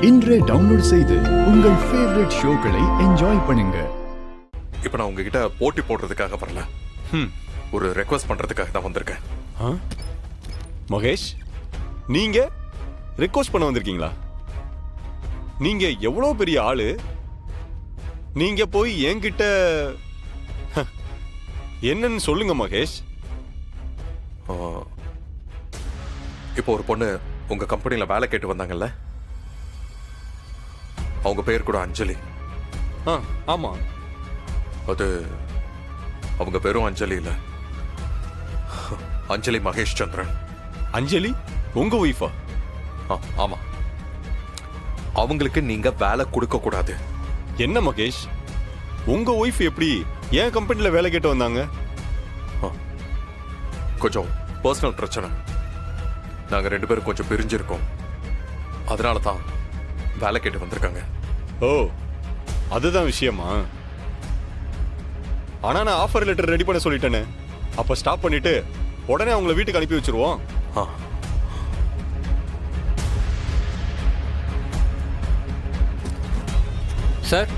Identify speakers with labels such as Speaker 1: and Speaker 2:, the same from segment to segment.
Speaker 1: இன்றே டவுன்லோட் செய்து உங்கள் ஃபேவரட் ஷோக்களை என்ஜாய் பண்ணுங்க.
Speaker 2: இப்போ நான் உங்ககிட்ட போட்டி போடுறதுக்காக வரல, ஒரு ரெக்வஸ்ட் பண்றதுக்காக தான் வந்திருக்கேன்.
Speaker 3: மகேஷ், நீங்க ரெக்வஸ்ட் பண்ண வந்திருக்கீங்களா? நீங்க எவ்வளவு பெரிய ஆளு, நீங்க போய் என்கிட்ட என்னன்னு சொல்லுங்க மகேஷ்.
Speaker 2: இப்போ ஒரு பொண்ணு உங்க கம்பெனில வேலை கேட்டு வந்தாங்கல்ல, அவங்க பேர் கூட அஞ்சலி.
Speaker 3: ஆமா,
Speaker 2: அது அவங்க பேரும் அஞ்சலி இல்ல, அஞ்சலி மகேஷ் சந்திரன்.
Speaker 3: அஞ்சலி உங்க ஒய்ஃபா?
Speaker 2: ஆமா. அவங்களுக்கு நீங்க வேலை கொடுக்க கூடாது.
Speaker 3: என்ன மகேஷ், உங்க ஒய்ஃப் எப்படி என் கம்பெனில வேலை கேட்டு வந்தாங்க?
Speaker 2: கொஞ்சம் பர்சனல் பிரச்சனை, நாங்க 2 பேரும் கொஞ்சம் பிரிஞ்சிருக்கோம், அதனால தான் வேலை கேட்டு வந்திருக்காங்க.
Speaker 3: ஓ, அதுதான் விஷயமா? ஆனா நான் ஆஃபர் லெட்டர் ரெடி பண்ண சொல்லிட்டேனே, அப்ப ஸ்டாப் பண்ணிட்டு உடனே அவங்கள வீட்டுக்கு அனுப்பி வச்சிருவோம்.
Speaker 4: சார்,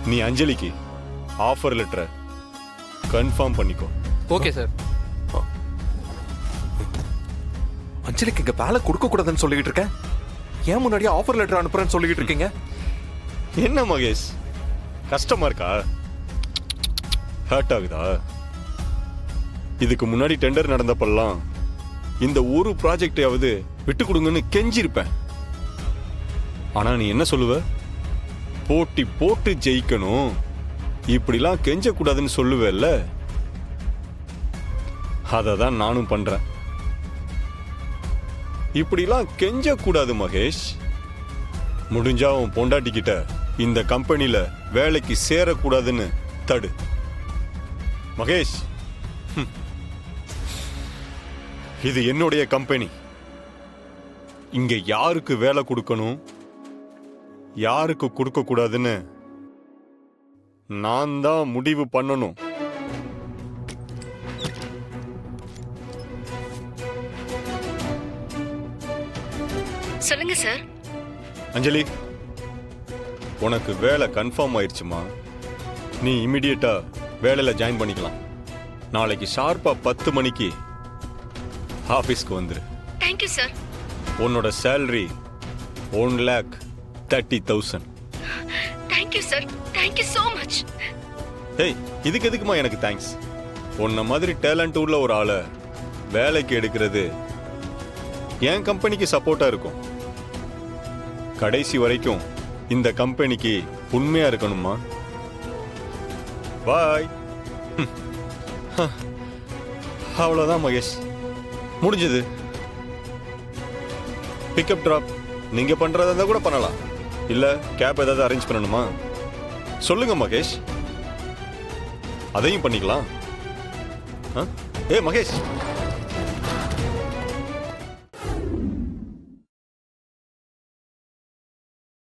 Speaker 3: நீ அஞ்சலிக்கு ஆஃபர் லெட்டரை கன்ஃபார்ம் பண்ணிக்கோ.
Speaker 4: Okay sir.
Speaker 2: அஞ்சலிக்கு இங்க வேலை கொடுக்க கூடாதுன்னு சொல்லிட்டு இருக்கேன், ஏன் முன்னாடியே ஆஃபர் லெட்டர் அனுப்புறேன்னு சொல்லிட்டு இருக்கீங்க?
Speaker 3: என்ன மகேஷ், கஷ்டமா இருக்கா? ஹர்ட் ஆகுதா? இதுக்கு முன்னாடி டெண்டர் நடந்தப்பெல்லாம் இந்த ஒரு ப்ராஜெக்டையாவது விட்டு கொடுங்கன்னு கெஞ்சிருப்பேன். ஆனா நீ என்ன சொல்லுவ? போட்டி போட்டு ஜெயிக்கணும், இப்படிலாம் கெஞ்ச கூடாதுன்னு சொல்லுவேல்ல. அதை தான் நானும் பண்றேன். இப்படிலாம் கெஞ்ச கூடாது மகேஷ். முடிஞ்சா உன் பொண்டாட்டிக்கிட்ட இந்த கம்பெனில வேலைக்கு சேரக்கூடாதுன்னு தடு மகேஷ். இது என்னுடைய கம்பெனி, இங்க யாருக்கு வேலை கொடுக்கணும், யாருக்கு கொடுக்க கூடாதுன்னு நான் தான் முடிவு பண்ணணும்.
Speaker 5: சொல்லுங்க சார்.
Speaker 3: அஞ்சலி, உனக்கு வேலை கன்ஃபார்ம் ஆயிடுச்சுமா. நீ இமிடியேட்டா வேலையில ஜாயின் பண்ணிக்கலாம். நாளைக்கு ஷார்ப்பா 10 மணிக்கு ஆபீஸ்க்கு வந்துரு.
Speaker 5: Thank you sir.
Speaker 3: உன்னோட salary 1,30,000.
Speaker 5: Thank you sir, thank you so much.
Speaker 3: ஏய், இதுக்கு எதுக்குமா எனக்கு தேங்க்ஸ்? உன்ன மாதிரி டேலண்ட் உள்ள ஒரு ஆளை வேலைக்கு எடுக்கிறது என் கம்பெனிக்கு சப்போர்ட்டா இருக்கும். கடைசி வரைக்கும் இந்த கம்பெனிக்கு உண்மையா இருக்கணுமா? பாய். அவ்வளவுதான் மகேஷ், முடிஞ்சது. பிக்கப் டிராப் நீங்க பண்றதா கூட பண்ணலாம், இல்ல கேப் ஏதாவது அரேஞ்ச் பண்ணணுமா சொல்லுங்க மகேஷ், அதையும் பண்ணிக்கலாம். ஏ மகேஷ்,